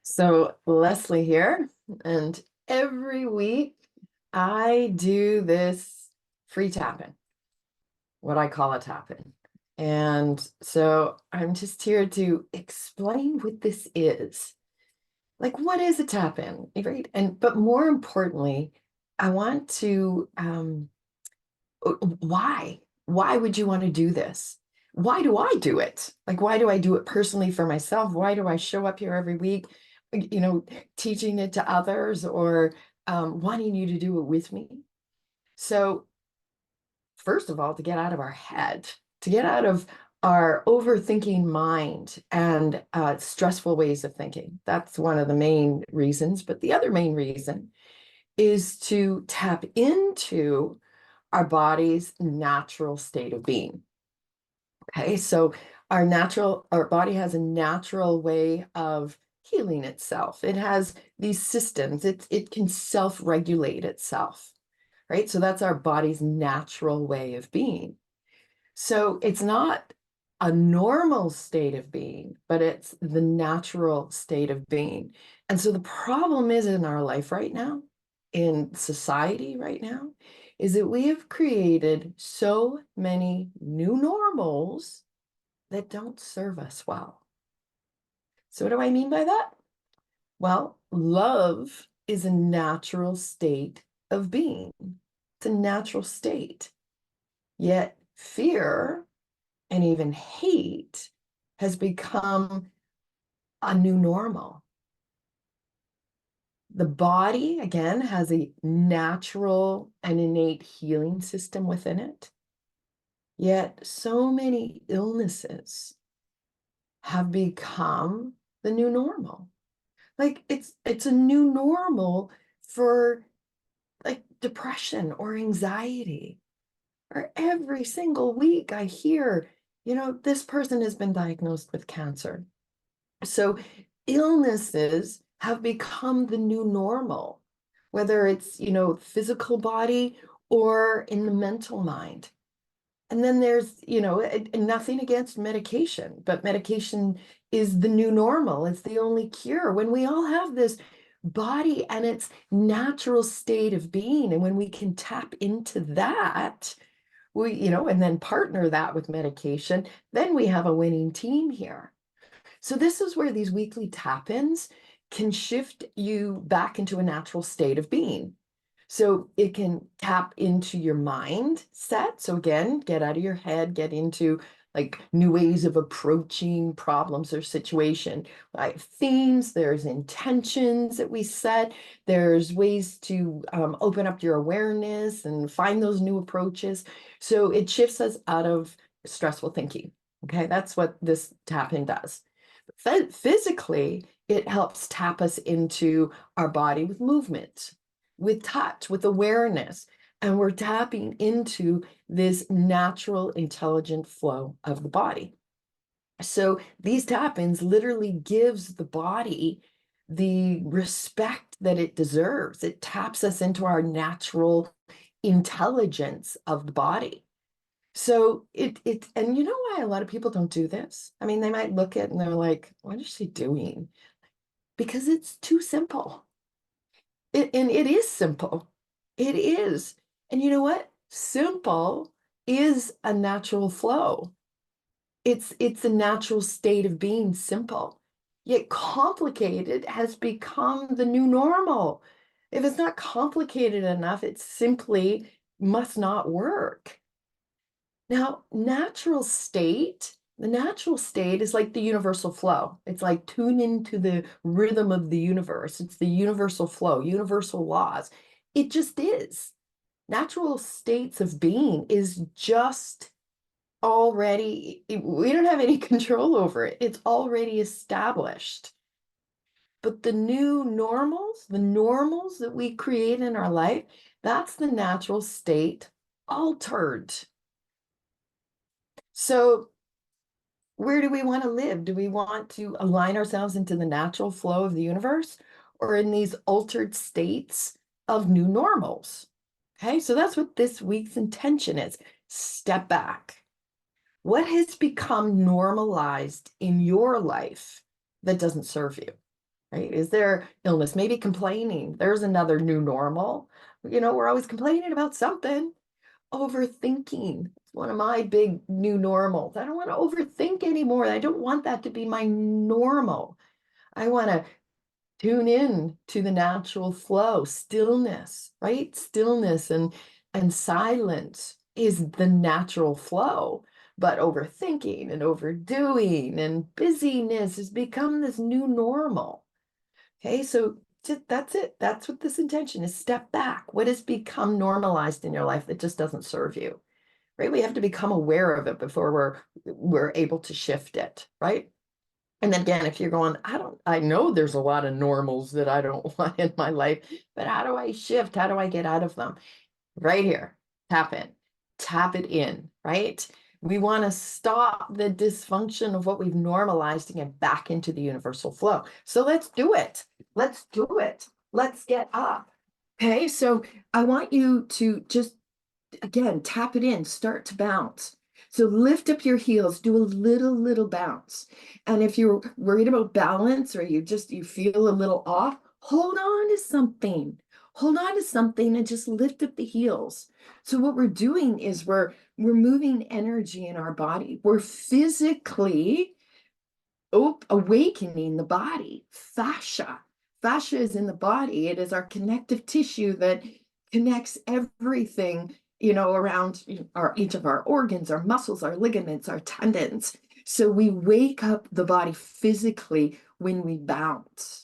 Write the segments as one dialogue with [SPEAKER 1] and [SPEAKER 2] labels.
[SPEAKER 1] So Leslie here, and every week I do this free tap-in, what I call a tap-in. And so I'm just here to explain what this is. Like, what is a tap-in, right? But more importantly, I want to why? Why would you want to do this? Why do I do it? Like, why do I do it personally for myself? Why do I show up here every week, you know, teaching it to others or wanting you to do it with me? So, first of all, to get out of our head, to get out of our overthinking mind and stressful ways of thinking. That's one of the main reasons. But the other main reason is to tap into our body's natural state of being. Okay, so our body has a natural way of healing itself. It has these systems. It can self-regulate itself, right? So that's our body's natural way of being. So it's not a normal state of being, but it's the natural state of being. And so the problem is in our life right now, in society right now, is that we have created so many new normals that don't serve us well. So what do I mean by that? Well, love is a natural state of being. It's a natural state. Yet fear and even hate has become a new normal. The body, again, has a natural and innate healing system within it. Yet so many illnesses have become the new normal. Like it's a new normal for like depression or anxiety. Or every single week I hear, this person has been diagnosed with cancer. So illnesses have become the new normal, whether it's, physical body or in the mental mind. And then there's, nothing against medication, but medication is the new normal. It's the only cure when we all have this body and its natural state of being. And when we can tap into that, and then partner that with medication, then we have a winning team here. So this is where these weekly tap-ins can shift you back into a natural state of being. So it can tap into your mindset. So again, get out of your head, get into like new ways of approaching problems or situation. Like themes, there's intentions that we set. There's ways to open up your awareness and find those new approaches. So it shifts us out of stressful thinking. Okay, that's what this tap-in does. Physically, it helps tap us into our body with movement, with touch, with awareness. And we're tapping into this natural, intelligent flow of the body. So these tap-ins literally gives the body the respect that it deserves. It taps us into our natural intelligence of the body. So and you know why a lot of people don't do this? I mean, they might look at it and they're like, what is she doing? Because it's too simple. And it is simple. It is. And you know what? Simple is a natural flow. It's a natural state of being simple. Yet complicated has become the new normal. If it's not complicated enough, it simply must not work. Now, the natural state is like the universal flow. It's like tune into the rhythm of the universe. It's the universal flow, universal laws. It just is. Natural states of being is just already, we don't have any control over it. It's already established. But the normals that we create in our life, that's the natural state altered. So where do we want to live? Do we want to align ourselves into the natural flow of the universe or in these altered states of new normals? Okay, so that's what this week's intention is. Step back. What has become normalized in your life that doesn't serve you? right? Is there illness? Maybe complaining. There's another new normal. We're always complaining about something. Overthinking. It's one of my big new normals. I don't want to overthink anymore. I don't want that to be my normal. I want to tune in to the natural flow, stillness, right? Stillness and silence is the natural flow. But overthinking and overdoing and busyness has become this new normal. Okay, so that's it. That's what this intention is. Step back. What has become normalized in your life that just doesn't serve you, right? We have to become aware of it before we're able to shift it, right? And then again, if you're going, I know there's a lot of normals that I don't want in my life, but how do I shift? How do I get out of them? Right here, tap it in, right? We want to stop the dysfunction of what we've normalized and get back into the universal flow. So let's do it. Let's do it. Let's get up. Okay, so I want you to just, again, tap it in, start to bounce. So lift up your heels, do a little bounce. And if you're worried about balance or you feel a little off, hold on to something. Hold on to something and just lift up the heels. So what we're doing is we're moving energy in our body. We're physically awakening the body. Fascia. Fascia is in the body. It is our connective tissue that connects everything, around each of our organs, our muscles, our ligaments, our tendons. So we wake up the body physically when we bounce.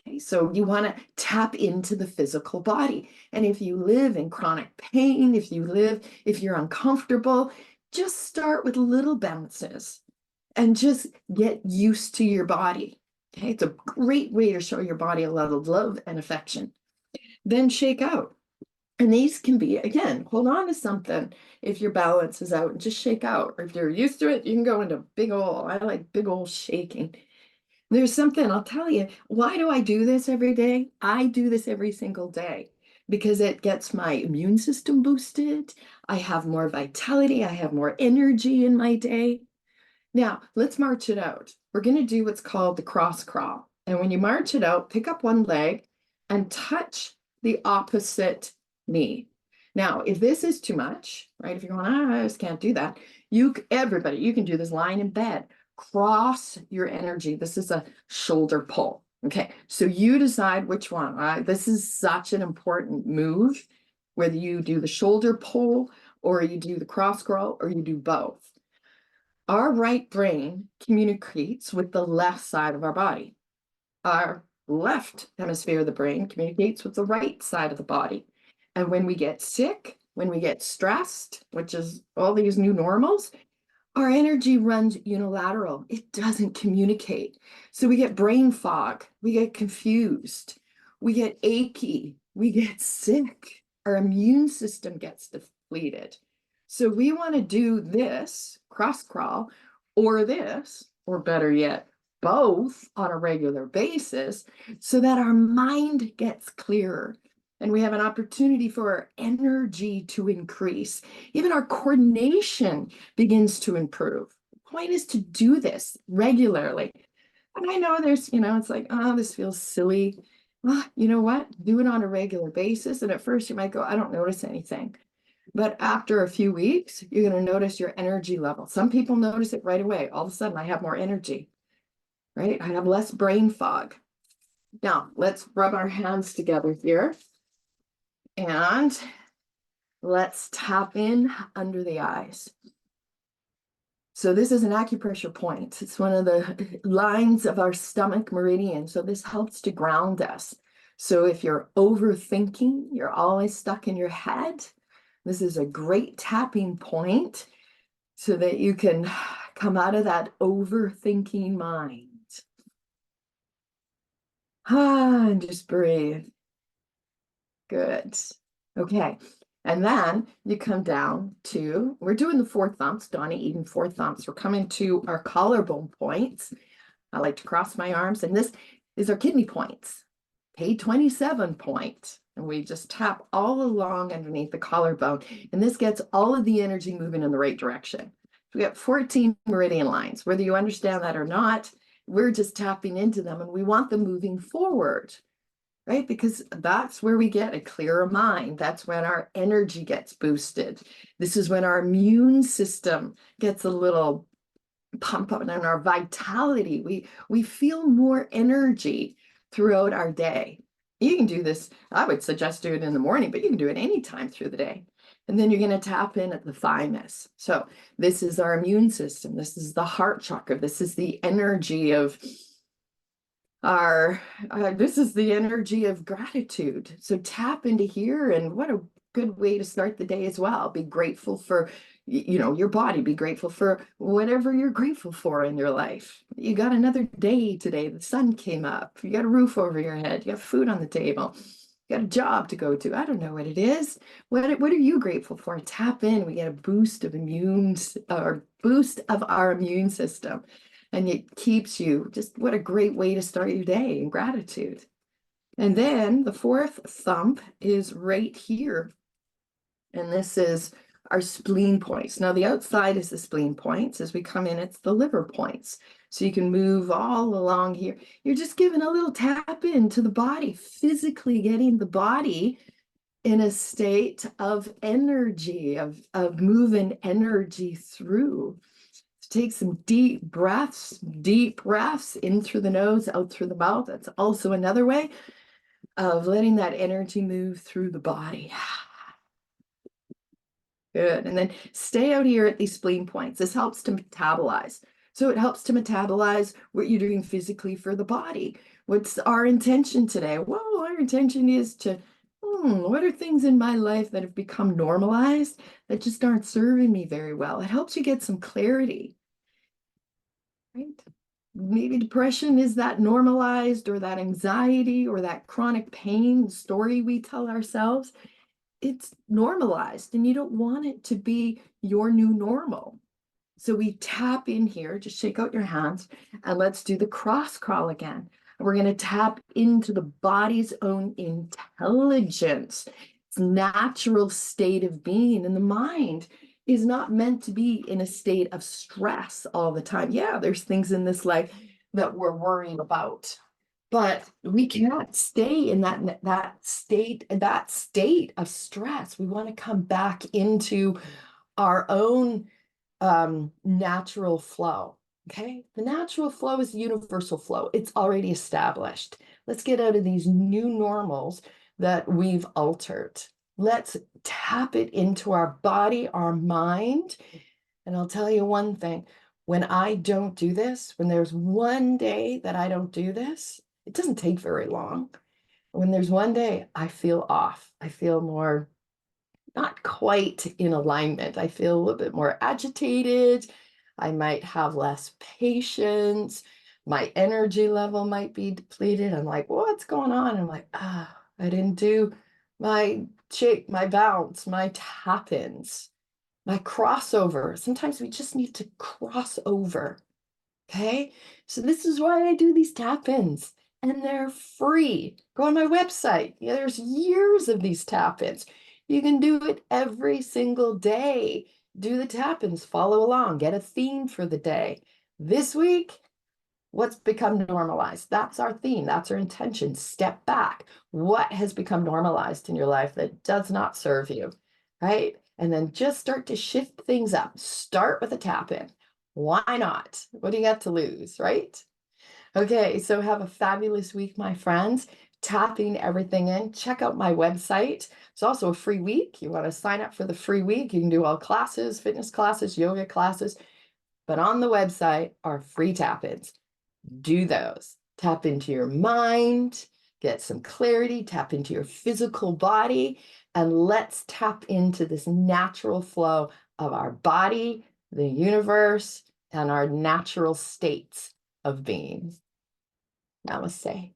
[SPEAKER 1] Okay, so you want to tap into the physical body. And if you live in chronic pain, if you're uncomfortable, just start with little bounces and just get used to your body. Okay, it's a great way to show your body a lot of love and affection. Then shake out. And these can be, again, hold on to something if your balance is out and just shake out. Or if you're used to it, you can go into I like big old shaking. There's something, I'll tell you, why do I do this every day? I do this every single day because it gets my immune system boosted. I have more vitality. I have more energy in my day. Now, let's march it out. We're going to do what's called the cross crawl. And when you march it out, pick up one leg and touch the opposite knee. Now, if this is too much, right? If you're going, I just can't do that. Everybody, you can do this lying in bed. Cross your energy. This is a shoulder pull. Okay, so you decide which one. This is such an important move, whether you do the shoulder pull or you do the cross crawl or you do both. Our right brain communicates with the left side of our body. Our left hemisphere of the brain communicates with the right side of the body. And when we get sick, when we get stressed, which is all these new normals, our energy runs unilateral. It doesn't communicate. So we get brain fog, we get confused, we get achy, we get sick. Our immune system gets depleted. So we want to do this cross crawl or this, or better yet, both on a regular basis so that our mind gets clearer and we have an opportunity for our energy to increase. Even our coordination begins to improve. The point is to do this regularly. And I know it's like, oh, this feels silly. Well, you know what? Do it on a regular basis. And at first you might go, I don't notice anything. But after a few weeks, you're going to notice your energy level. Some people notice it right away. All of a sudden, I have more energy, right? I have less brain fog. Now, let's rub our hands together here. And let's tap in under the eyes. So this is an acupressure point. It's one of the lines of our stomach meridian. So this helps to ground us. So if you're overthinking, you're always stuck in your head, this is a great tapping point so that you can come out of that overthinking mind. And just breathe. Good. Okay. And then you come down to, we're doing the four thumbs, Donnie Eden four thumbs. We're coming to our collarbone points. I like to cross my arms, and this is our kidney points. Page 27 point. And we just tap all along underneath the collarbone. And this gets all of the energy moving in the right direction. We got 14 meridian lines. Whether you understand that or not, we're just tapping into them and we want them moving forward, right? Because that's where we get a clearer mind. That's when our energy gets boosted. This is when our immune system gets a little pump up, and our vitality. We feel more energy throughout our day. You can do this. I would suggest do it in the morning, but you can do it anytime through the day. And then you're going to tap in at the thymus. So this is our immune system. This is the heart chakra. This is the energy of this is the energy of gratitude. So tap into here, and what a good way to start the day as well. Be grateful for, your body. Be grateful for whatever you're grateful for in your life. You got another day today. The sun came up. You got a roof over your head. You got food on the table. You got a job to go to. I don't know what it is. What are you grateful for? Tap in. We get a boost of our immune system. And it keeps you, just what a great way to start your day in gratitude. And then the fourth thump is right here. And this is our spleen points. Now, the outside is the spleen points. As we come in, it's the liver points. So you can move all along here. You're just giving a little tap into the body, physically getting the body in a state of energy, of moving energy through. Take some deep breaths in through the nose, out through the mouth. That's also another way of letting that energy move through the body. Good. And then stay out here at these spleen points. This helps to metabolize. So it helps to metabolize what you're doing physically for the body. What's our intention today? Well, our intention is to, what are things in my life that have become normalized that just aren't serving me very well? It helps you get some clarity. Right? Maybe depression is that normalized, or that anxiety or that chronic pain story we tell ourselves. It's normalized, and you don't want it to be your new normal. So we tap in here, just shake out your hands, and let's do the cross crawl again. And we're going to tap into the body's own intelligence, its natural state of being. And the mind is not meant to be in a state of stress all the time. Yeah, there's things in this life that we're worrying about, but we cannot stay in that state of stress. We want to come back into our own natural flow. Okay, the natural flow is the universal flow. It's already established. Let's get out of these new normals that we've altered. Let's tap it into our body, our mind. And I'll tell you one thing, when I don't do this, when there's one day that I don't do this, it doesn't take very long. When there's one day I feel off, I feel more not quite in alignment. I feel a little bit more agitated. I might have less patience. My energy level might be depleted. I'm like, what's going on? I'm like, I didn't do my shake, my bounce, my tap-ins, my crossover. Sometimes we just need to cross over. Okay. So this is why I do these tap-ins, and they're free. Go on my website. Yeah, there's years of these tap-ins. You can do it every single day. Do the tap-ins, follow along, get a theme for the day. This week, what's become normalized? That's our theme. That's our intention. Step back. What has become normalized in your life that does not serve you, right? And then just start to shift things up. Start with a tap-in. Why not? What do you got to lose, right? Okay, so have a fabulous week, my friends. Tapping everything in. Check out my website. It's also a free week. You want to sign up for the free week. You can do all classes, fitness classes, yoga classes. But on the website are free tap-ins. Do those. Tap into your mind, get some clarity, tap into your physical body, and let's tap into this natural flow of our body, the universe, and our natural states of being. Namaste.